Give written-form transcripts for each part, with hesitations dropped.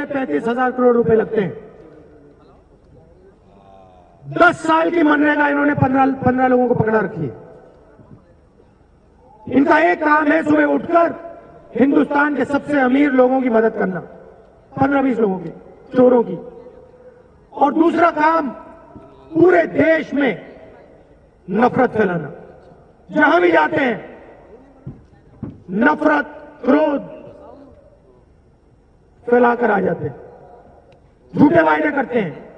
35,000 करोड़ रुपए लगते हैं। 10 साल की मनरेगा इन्होंने 15 लोगों को पकड़ा रखी है। इनका एक काम है सुबह उठकर हिंदुस्तान के सबसे अमीर लोगों की मदद करना, 15-20 लोगों की, चोरों की। और दूसरा काम पूरे देश में नफरत फैलाना। जहां भी जाते हैं नफरत, क्रोध फैलाकर आ जाते हैं, झूठे वायदे करते हैं।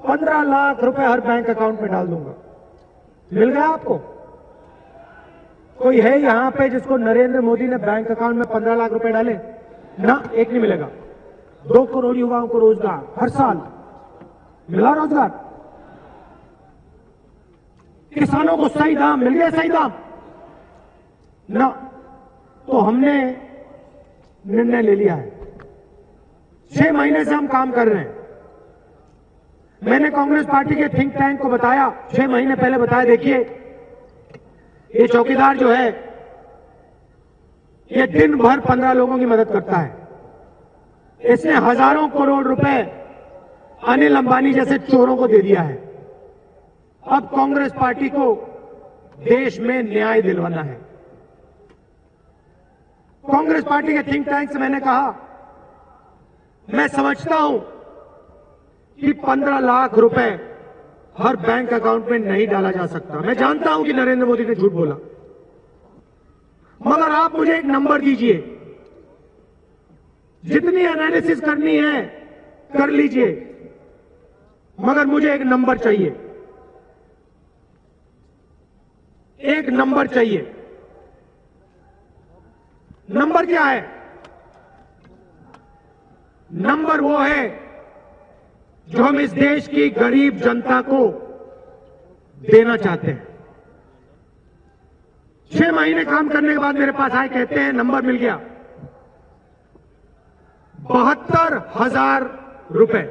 15 लाख रुपए हर बैंक अकाउंट में डाल दूंगा। मिल गया आपको? कोई है यहां पे जिसको नरेंद्र मोदी ने बैंक अकाउंट में 15 लाख रुपए डाले? ना, एक नहीं मिलेगा। 2 करोड़ युवाओं को रोजगार हर साल मिला। रोजगार, किसानों को सही दाम मिल गया, सही दाम ना। तो हमने निर्णय ले लिया है, 6 महीने से हम काम कर रहे हैं। मैंने कांग्रेस पार्टी के थिंक टैंक को बताया, 6 महीने पहले बताया, देखिए ये चौकीदार जो है ये दिन भर 15 लोगों की मदद करता है। इसने हजारों करोड़ रुपए अनिल अंबानी जैसे चोरों को दे दिया है। अब कांग्रेस पार्टी को देश में न्याय दिलवाना है। कांग्रेस पार्टी के थिंक टैंक से मैंने कहा, मैं समझता हूं कि 15 लाख रुपए हर बैंक अकाउंट में नहीं डाला जा सकता। मैं जानता हूं कि नरेंद्र मोदी ने झूठ बोला, मगर आप मुझे एक नंबर दीजिए। जितनी एनालिसिस करनी है कर लीजिए, मगर मुझे एक नंबर चाहिए। एक नंबर चाहिए। नंबर क्या है? नंबर वो है जो हम इस देश की गरीब जनता को देना चाहते हैं। 6 महीने काम करने के बाद मेरे पास आए, कहते हैं नंबर मिल गया, 72,000 रुपए।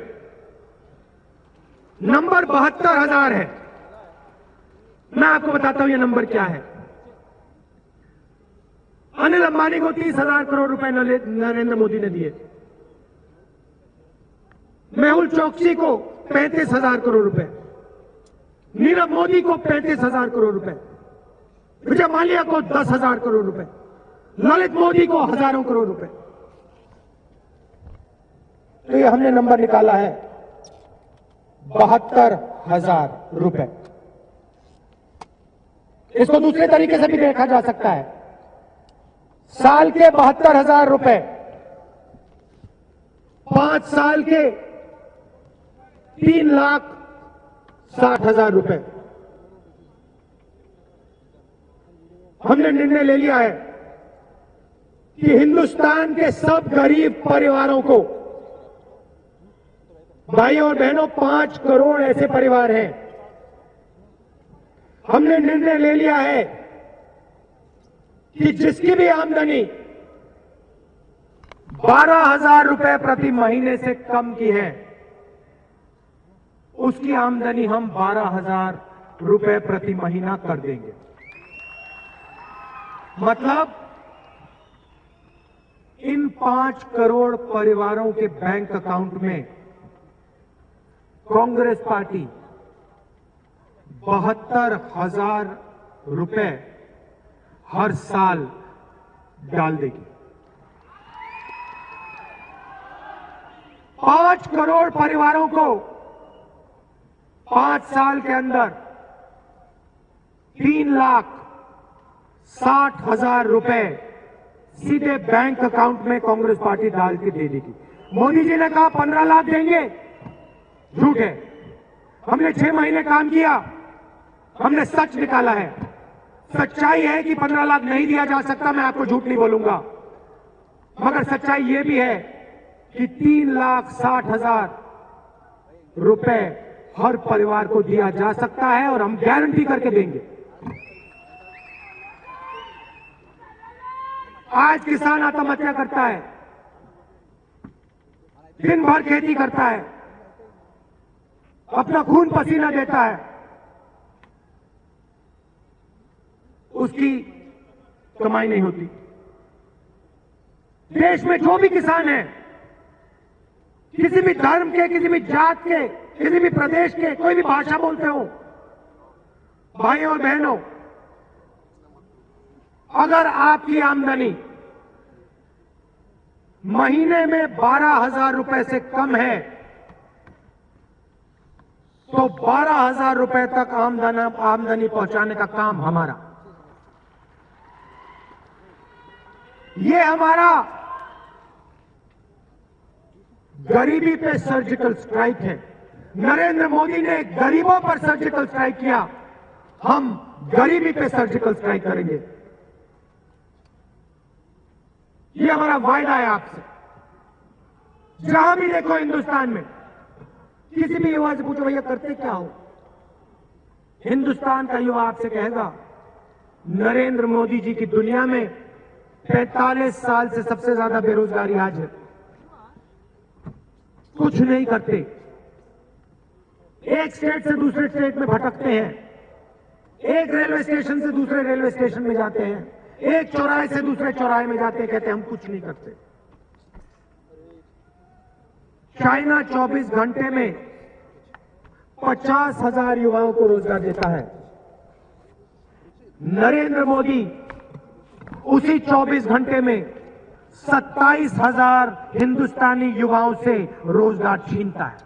नंबर 72,000 है। मैं आपको बताता हूं ये नंबर क्या है। अनिल अंबानी को 30,000 करोड़ रुपए नरेंद्र मोदी ने दिए। मेहुल चोकसी को 35,000 करोड़ रुपए, नीरव मोदी को 35,000 करोड़ रुपए, विजय माल्या को 10,000 करोड़ रुपए, ललित मोदी को हजारों करोड़ रुपए। तो ये हमने नंबर निकाला है 72,000 रुपए। इसको दूसरे तरीके से भी देखा जा सकता है। साल के 72,000 रुपए, 5 साल के 3,60,000 रुपए। हमने निर्णय ले लिया है कि हिंदुस्तान के सब गरीब परिवारों को, भाइयों और बहनों, 5 करोड़ ऐसे परिवार हैं, हमने निर्णय ले लिया है कि जिसकी भी आमदनी 12,000 रुपए प्रति महीने से कम की है, उसकी आमदनी हम 12,000 रुपए प्रति महीना कर देंगे। मतलब इन 5 करोड़ परिवारों के बैंक अकाउंट में कांग्रेस पार्टी 72,000 रुपए हर साल डाल देगी। 5 करोड़ परिवारों को 5 साल के अंदर 3,60,000 रुपए सीधे बैंक अकाउंट में कांग्रेस पार्टी डाल के दे देगी। मोदी जी ने कहा 15 लाख देंगे, झूठ है। हमने 6 महीने काम किया, हमने सच निकाला है। सच्चाई है कि 15 लाख नहीं दिया जा सकता, मैं आपको झूठ नहीं बोलूंगा, मगर सच्चाई यह भी है कि 3,60,000 रुपए हर परिवार को दिया जा सकता है और हम गारंटी करके देंगे। आज किसान आत्महत्या करता है, दिन भर खेती करता है, अपना खून पसीना देता है, उसकी कमाई नहीं होती। देश में जो भी किसान है किसी भी धर्म के, किसी भी जात के, किसी भी प्रदेश के, कोई भी भाषा बोलते हो, भाइयों और बहनों, अगर आपकी आमदनी महीने में 12,000 रुपए से कम है तो 12,000 रुपए तक आमदनी पहुंचाने का काम हमारा। ये हमारा गरीबी पे सर्जिकल स्ट्राइक है। नरेंद्र मोदी ने गरीबों पर सर्जिकल स्ट्राइक किया, हम गरीबी पे सर्जिकल स्ट्राइक करेंगे। ये हमारा वायदा है आपसे। जहां भी देखो हिंदुस्तान में, किसी भी युवा से पूछो भैया करते क्या हो, हिंदुस्तान का युवा आपसे कहेगा नरेंद्र मोदी जी की दुनिया में 45 साल से सबसे ज्यादा बेरोजगारी आज है, कुछ नहीं करते, एक स्टेट से दूसरे स्टेट में भटकते हैं, एक रेलवे स्टेशन से दूसरे रेलवे स्टेशन में जाते हैं, एक चौराहे से दूसरे चौराहे में जाते हैं, कहते हैं हम कुछ नहीं करते। चाइना 24 घंटे में 50,000 युवाओं को रोजगार देता है। नरेंद्र मोदी उसी 24 घंटे में 27,000 हिंदुस्तानी युवाओं से रोजगार छीनता है।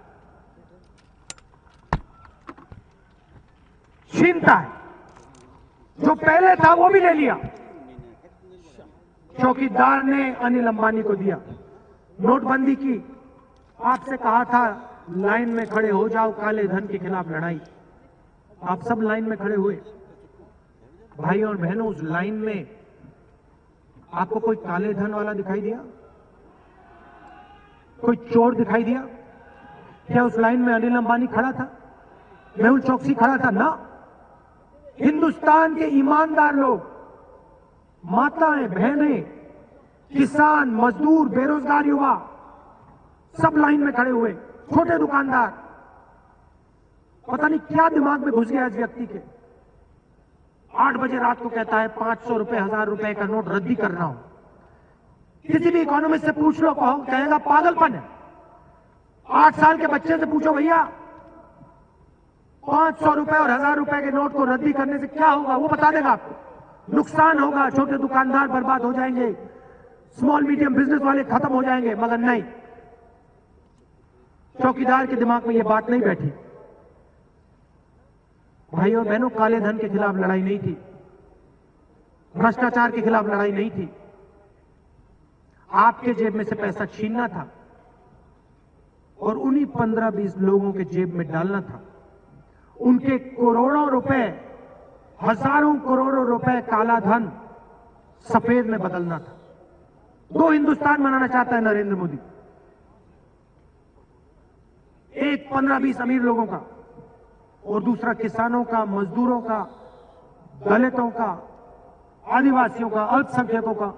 जो पहले था वो भी ले लिया। चौकीदार ने अनिल अंबानी को दिया। नोटबंदी की, आपसे कहा था लाइन में खड़े हो जाओ, काले धन के खिलाफ लड़ाई। आप सब लाइन में खड़े हुए। भाइयों और बहनों, उस लाइन में आपको कोई काले धन वाला दिखाई दिया? कोई चोर दिखाई दिया? क्या उस लाइन में अनिल अंबानी खड़ा था, मेहुल चौकसी खड़ा था? ना, हिंदुस्तान के ईमानदार लोग, माताएं, बहनें, किसान, मजदूर, बेरोजगार युवा, सब लाइन में खड़े हुए। छोटे दुकानदार, पता नहीं क्या दिमाग में घुस गया इस व्यक्ति के। 8 बजे रात को कहता है 500 रुपए, 1000 रुपए का नोट रद्दी कर रहा हूं। किसी भी इकोनॉमिस्ट से पूछ लो, कहेगा पागलपन है। 8 साल के बच्चे से पूछो भैया 500 रुपए और 1000 रुपए के नोट को रद्दी करने से क्या होगा, वो बता देगा आपको। नुकसान होगा, छोटे दुकानदार बर्बाद हो जाएंगे, स्मॉल मीडियम बिजनेस वाले खत्म हो जाएंगे। मगर नहीं, चौकीदार के दिमाग में यह बात नहीं बैठी। भाइयों और बहनों, काले धन के खिलाफ लड़ाई नहीं थी, भ्रष्टाचार के खिलाफ लड़ाई नहीं थी, आपके जेब में से पैसा छीनना था और उन्हीं 15-20 लोगों के जेब में डालना था। उनके करोड़ों रुपए, हजारों करोड़ों रुपए काला धन सफेद में बदलना था। 2 हिंदुस्तान बनाना चाहता है नरेंद्र मोदी। एक 15-20 अमीर लोगों का और दूसरा किसानों का, मजदूरों का, दलितों का, आदिवासियों का, अल्पसंख्यकों का,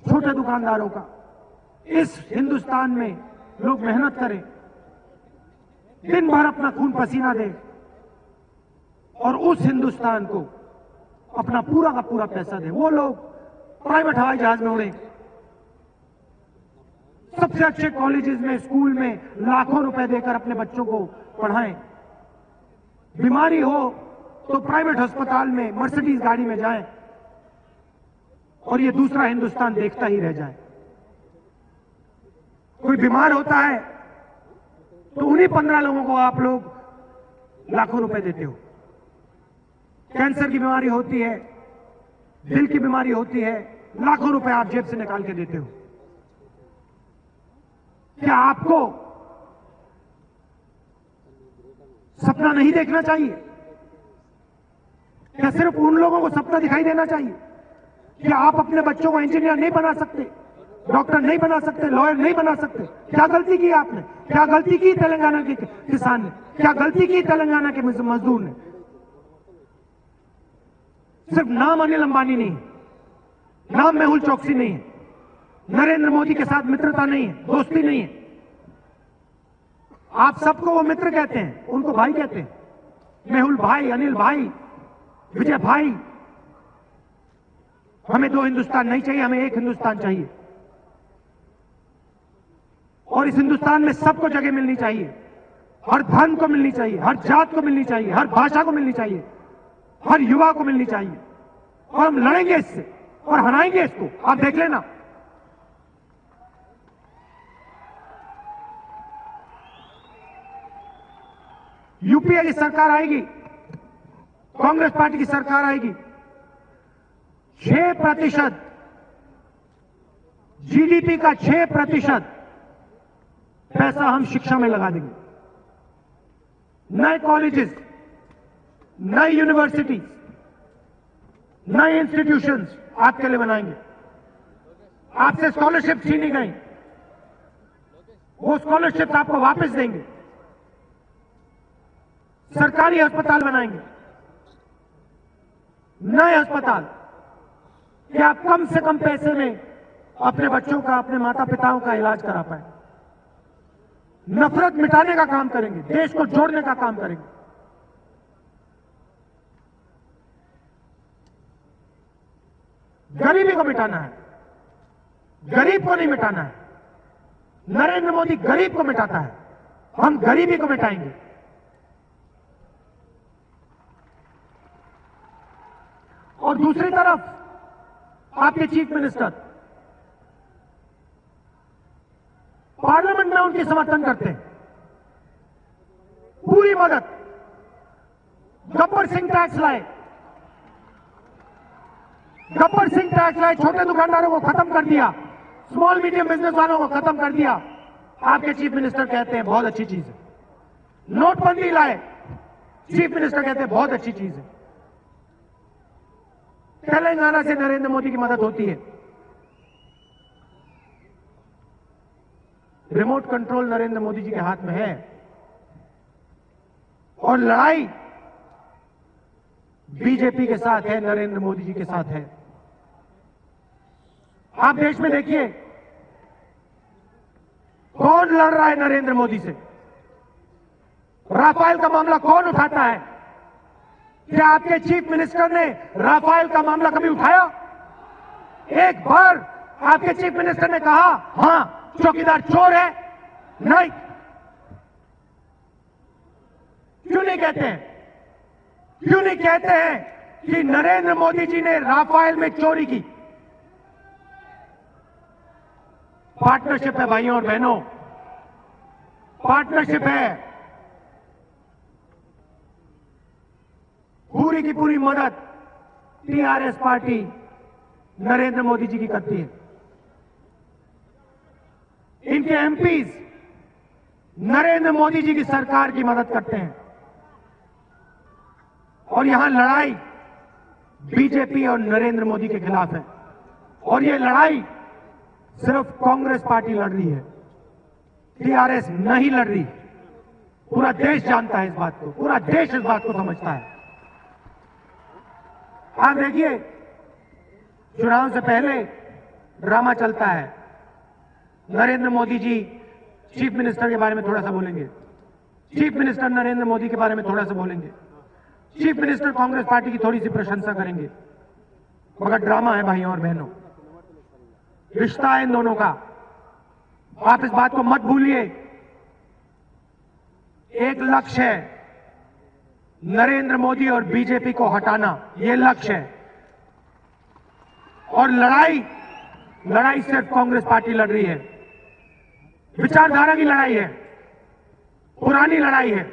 छोटे दुकानदारों का। इस हिंदुस्तान में लोग मेहनत करें, दिन भर अपना खून पसीना दें और उस हिंदुस्तान को अपना पूरा का पूरा पैसा दें। वो लोग प्राइवेट हवाई जहाज में उड़े, सबसे अच्छे कॉलेजेस में, स्कूल में लाखों रुपए देकर अपने बच्चों को पढ़ाएं। बीमारी हो तो प्राइवेट अस्पताल में मर्सिडीज गाड़ी में जाएं और ये दूसरा हिंदुस्तान देखता ही रह जाए। कोई बीमार होता है तो उन्हीं 15 लोगों को आप लोग लाखों रुपए देते हो। कैंसर की बीमारी होती है, दिल की बीमारी होती है, लाखों रुपए आप जेब से निकाल के देते हो। क्या आपको सपना नहीं देखना चाहिए? क्या सिर्फ उन लोगों को सपना दिखाई देना चाहिए? क्या आप अपने बच्चों को इंजीनियर नहीं बना सकते, डॉक्टर नहीं बना सकते, लॉयर नहीं बना सकते? क्या गलती की आपने? क्या गलती की तेलंगाना के किसान ने? क्या गलती की तेलंगाना के मजदूर ने? सिर्फ नाम अनिल अंबानी नहीं है, नाम मेहुल चौकसी नहीं है, नरेंद्र मोदी के साथ मित्रता नहीं है, दोस्ती नहीं है। आप सबको वो मित्र कहते हैं, उनको भाई कहते हैं। मेहुल भाई, अनिल भाई, विजय भाई। हमें 2 हिंदुस्तान नहीं चाहिए, हमें एक हिंदुस्तान चाहिए। और इस हिंदुस्तान में सबको जगह मिलनी चाहिए, हर धर्म को मिलनी चाहिए, हर जात को मिलनी चाहिए, हर भाषा को मिलनी चाहिए, हर युवा को मिलनी चाहिए। और हम लड़ेंगे इससे और हराएंगे इसको, आप देख लेना। यूपीए की सरकार आएगी, कांग्रेस पार्टी की सरकार आएगी, 6% जीडीपी का 6% पैसा हम शिक्षा में लगा देंगे। नए कॉलेजेस, नई यूनिवर्सिटीज, नए इंस्टीट्यूशंस आपके लिए बनाएंगे। आपसे स्कॉलरशिप छीनी गई, वो स्कॉलरशिप आपको वापस देंगे। सरकारी अस्पताल बनाएंगे, नए अस्पताल, कि आप कम से कम पैसे में अपने बच्चों का, अपने माता पिताओं का इलाज करा पाए। नफरत मिटाने का काम करेंगे, देश को जोड़ने का काम करेंगे। गरीबी को मिटाना है, गरीब को नहीं मिटाना है। नरेंद्र मोदी गरीब को मिटाता है, हम गरीबी को मिटाएंगे। और दूसरी तरफ आपके चीफ मिनिस्टर पार्लियामेंट में उनकी समर्थन करते हैं, पूरी मदद। गब्बर सिंह टैक्स लाए, गब्बर सिंह टैक्स लाए, छोटे दुकानदारों को खत्म कर दिया, स्मॉल मीडियम बिजनेस वालों को खत्म कर दिया। आपके चीफ मिनिस्टर कहते हैं बहुत अच्छी चीज है। नोटबंदी लाए, चीफ मिनिस्टर कहते हैं बहुत अच्छी चीज है। तेलंगाना से नरेंद्र मोदी की मदद होती है। रिमोट कंट्रोल नरेंद्र मोदी जी के हाथ में है और लड़ाई बीजेपी के साथ है, नरेंद्र मोदी जी के साथ है। आप देश में देखिए कौन लड़ रहा है नरेंद्र मोदी से। राफेल का मामला कौन उठाता है? क्या आपके चीफ मिनिस्टर ने राफेल का मामला कभी उठाया? एक बार आपके चीफ मिनिस्टर ने कहा हां चौकीदार चोर है? नहीं। क्यों नहीं कहते हैं? क्यों नहीं कहते हैं कि नरेंद्र मोदी जी ने राफेल में चोरी की? पार्टनरशिप है भाइयों और बहनों, पार्टनरशिप है। पूरी की पूरी मदद टीआरएस पार्टी नरेंद्र मोदी जी की करती है। इनके एमपीज नरेंद्र मोदी जी की सरकार की मदद करते हैं। और यहां लड़ाई बीजेपी और नरेंद्र मोदी के खिलाफ है। और यह लड़ाई सिर्फ कांग्रेस पार्टी लड़ रही है, टीआरएस नहीं लड़ रही। पूरा देश जानता है इस बात को, पूरा देश इस बात को समझता है। आप देखिए चुनाव से पहले ड्रामा चलता है। नरेंद्र मोदी जी चीफ मिनिस्टर के बारे में थोड़ा सा बोलेंगे, चीफ मिनिस्टर नरेंद्र मोदी के बारे में थोड़ा सा बोलेंगे, चीफ मिनिस्टर कांग्रेस पार्टी की थोड़ी सी प्रशंसा करेंगे। मगर ड्रामा है भाइयों और बहनों, रिश्ता है इन दोनों का। आप इस बात को मत भूलिए। एक लक्ष्य है नरेंद्र मोदी और बीजेपी को हटाना, यह लक्ष्य है। और लड़ाई सिर्फ कांग्रेस पार्टी लड़ रही है। विचारधारा की लड़ाई है, पुरानी लड़ाई है।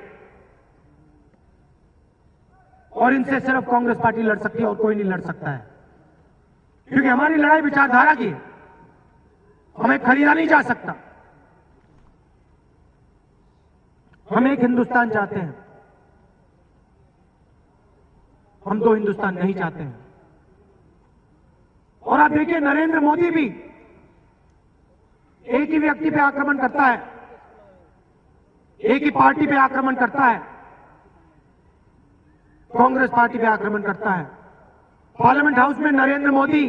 और इनसे सिर्फ कांग्रेस पार्टी लड़ सकती है और कोई नहीं लड़ सकता है। क्योंकि हमारी लड़ाई विचारधारा की है, हमें खरीदा नहीं जा सकता। हम एक हिंदुस्तान चाहते हैं, हम दो हिंदुस्तान नहीं चाहते हैं। और आप देखिए नरेंद्र मोदी भी एक ही व्यक्ति पे आक्रमण करता है, एक ही पार्टी पे आक्रमण करता है, कांग्रेस पार्टी पे आक्रमण करता है। पार्लियामेंट हाउस में नरेंद्र मोदी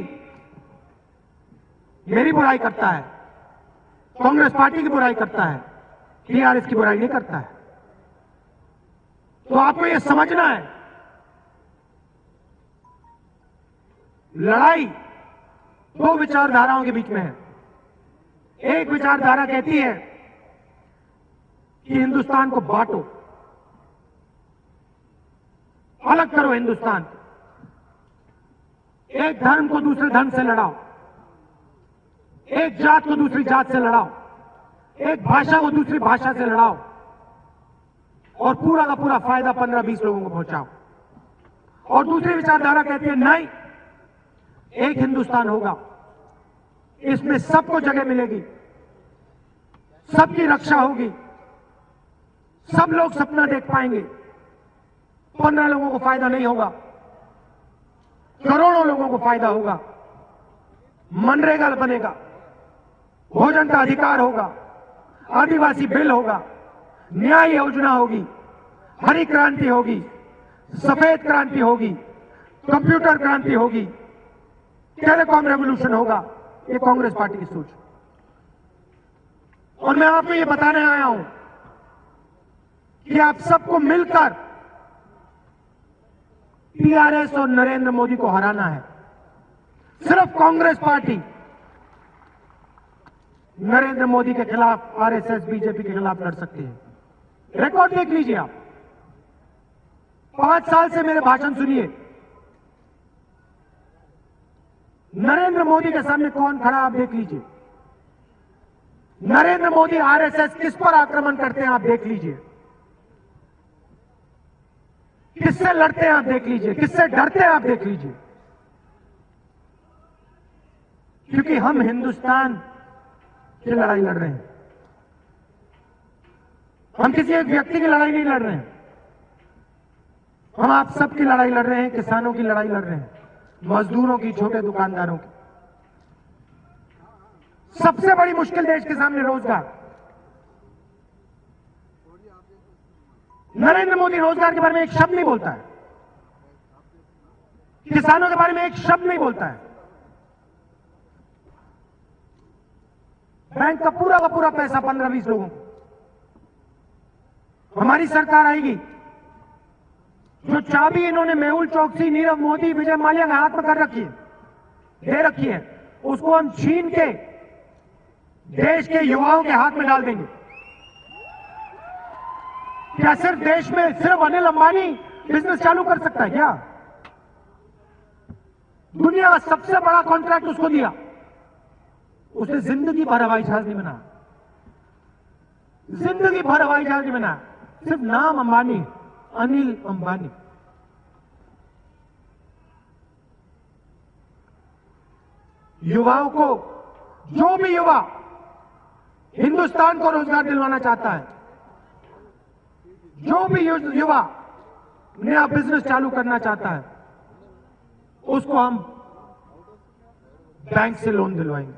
मेरी बुराई करता है, कांग्रेस पार्टी की बुराई करता है, टीआरएस की बुराई नहीं करता है। तो आपको यह समझना है, लड़ाई दो विचारधाराओं के बीच में है। एक विचारधारा कहती है कि हिंदुस्तान को बांटो, अलग करो हिंदुस्तान को, एक धर्म को दूसरे धर्म से लड़ाओ, एक जात को दूसरी जात से लड़ाओ, एक भाषा को दूसरी भाषा से लड़ाओ और पूरा का पूरा फायदा 15-20 लोगों को पहुंचाओ। और दूसरी विचारधारा कहती है नहीं, एक हिंदुस्तान होगा, इसमें सबको जगह मिलेगी, सबकी रक्षा होगी, सब लोग सपना देख पाएंगे, 15 लोगों को फायदा नहीं होगा, करोड़ों लोगों को फायदा होगा। मनरेगा बनेगा, भोजन का अधिकार होगा, आदिवासी बिल होगा, न्याय योजना होगी, हरी क्रांति होगी, सफेद क्रांति होगी, कंप्यूटर क्रांति होगी, टेलीकॉम रेवोल्यूशन होगा। ये कांग्रेस पार्टी की सोच। और मैं आपको ये बताने आया हूं कि आप सबको मिलकर टीआरएस और नरेंद्र मोदी को हराना है। सिर्फ कांग्रेस पार्टी नरेंद्र मोदी के खिलाफ, आरएसएस, बीजेपी के खिलाफ लड़ सकती है। रिकॉर्ड देख लीजिए आप, 5 साल से मेरे भाषण सुनिए, नरेंद्र मोदी के सामने कौन खड़ा आप देख लीजिए। नरेंद्र मोदी, आरएसएस किस पर आक्रमण करते हैं आप देख लीजिए, किससे लड़ते हैं आप देख लीजिए, किससे डरते हैं आप देख लीजिए। क्योंकि हम हिंदुस्तान की लड़ाई लड़ रहे हैं, हम किसी एक व्यक्ति की लड़ाई नहीं लड़ रहे हैं, हम आप सबकी लड़ाई लड़ रहे हैं, किसानों की लड़ाई लड़ रहे हैं, मजदूरों की, छोटे दुकानदारों की। सबसे बड़ी मुश्किल देश के सामने रोजगार। नरेंद्र मोदी रोजगार के बारे में एक शब्द नहीं बोलता है, किसानों के बारे में एक शब्द नहीं बोलता है। बैंक का पूरा पैसा 15-20 लोगों को। हमारी सरकार आएगी, जो चाबी इन्होंने मेहुल चोकसी, नीरव मोदी, विजय माल्या के हाथ में कर रखी है, दे रखी है, उसको हम छीन के देश के युवाओं के हाथ में डाल देंगे। क्या सिर्फ देश में सिर्फ अनिल अंबानी बिजनेस चालू कर सकता है क्या? दुनिया का सबसे बड़ा कॉन्ट्रैक्ट उसको दिया, उसने जिंदगी भर हवाई जहाज नहीं बनाया, जिंदगी भर हवाई जहाज नहीं बनाया, सिर्फ नाम अंबानी, अनिल अंबानी। युवाओं को, जो भी युवा हिंदुस्तान को रोजगार दिलवाना चाहता है, जो भी युवा नया बिजनेस चालू करना चाहता है, उसको हम बैंक से लोन दिलवाएंगे।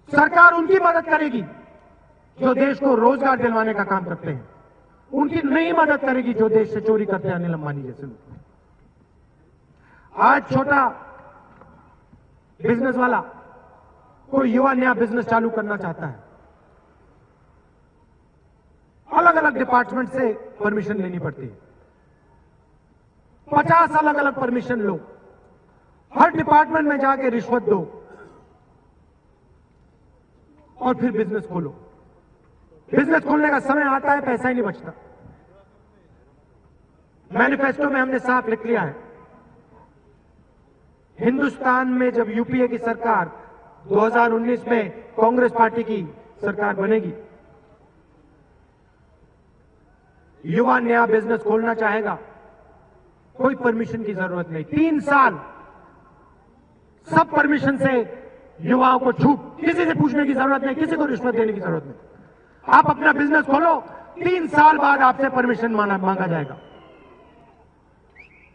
सरकार उनकी मदद करेगी जो देश को रोजगार दिलवाने का काम करते हैं, उनकी नहीं मदद करेगी जो देश से चोरी करते हैं, अनिल अंबानी जैसे लोग। आज छोटा बिजनेस वाला, कोई युवा नया बिजनेस चालू करना चाहता है, अलग अलग डिपार्टमेंट से परमिशन लेनी पड़ती है, 50 अलग अलग परमिशन लो, हर डिपार्टमेंट में जाके रिश्वत दो और फिर बिजनेस खोलो। बिजनेस खोलने का समय आता है, पैसा ही नहीं बचता। मैनिफेस्टो में हमने साफ लिख लिया है, हिंदुस्तान में जब यूपीए की सरकार 2019 में कांग्रेस पार्टी की सरकार बनेगी, युवा नया बिजनेस खोलना चाहेगा, कोई परमिशन की जरूरत नहीं। 3 साल सब परमिशन से युवाओं को छूट, किसी से पूछने की जरूरत नहीं, किसी को रिश्वत देने की जरूरत नहीं। आप अपना बिजनेस खोलो, 3 साल बाद आपसे परमिशन मांगा जाएगा।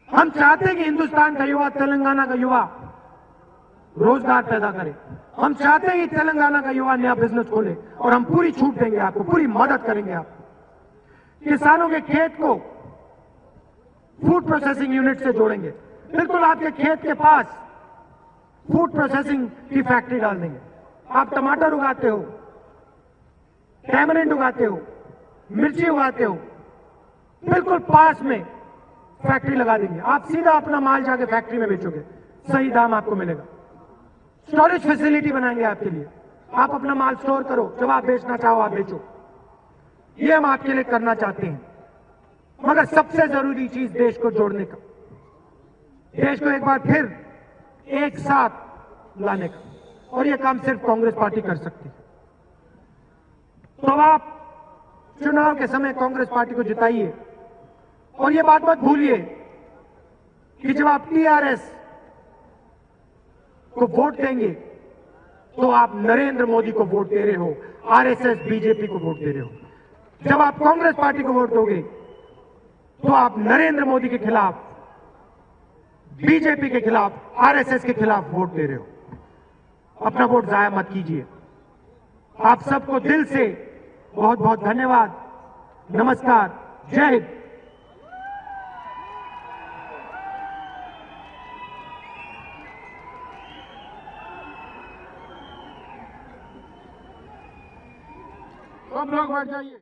हम चाहते हैं कि हिंदुस्तान का युवा, तेलंगाना का युवा रोजगार पैदा करे। हम चाहते हैं कि तेलंगाना का युवा नया बिजनेस खोले और हम पूरी छूट देंगे आपको, पूरी मदद करेंगे आपको। किसानों के खेत को फूड प्रोसेसिंग यूनिट से जोड़ेंगे, बिल्कुल आपके खेत के पास फूड प्रोसेसिंग की फैक्ट्री डाल देंगे। आप टमाटर उगाते हो, टैमरिंड उगाते हो, मिर्ची उगाते हो, बिल्कुल पास में फैक्ट्री लगा देंगे। आप सीधा अपना माल जाके फैक्ट्री में बेचोगे, सही दाम आपको मिलेगा। स्टोरेज फैसिलिटी बनाएंगे आपके लिए, आप अपना माल स्टोर करो, जब आप बेचना चाहो आप बेचो। ये हम आपके लिए करना चाहते हैं। मगर सबसे जरूरी चीज देश को जोड़ने का, देश को एक बार फिर एक साथ लाने का, और यह काम सिर्फ कांग्रेस पार्टी कर सकती है। तो आप चुनाव के समय कांग्रेस पार्टी को जिताइए, और यह बात मत भूलिए कि जब आप टीआरएस को वोट देंगे तो आप नरेंद्र मोदी को वोट दे रहे हो, आरएसएस बीजेपी को वोट दे रहे हो। जब आप कांग्रेस पार्टी को वोट दोगे तो आप नरेंद्र मोदी के खिलाफ, बीजेपी के खिलाफ, आरएसएस के खिलाफ वोट दे रहे हो। अपना वोट जाया मत कीजिए। आप सबको दिल से बहुत बहुत धन्यवाद। नमस्कार, जय हिंद। सब लोग बैठ जाइए।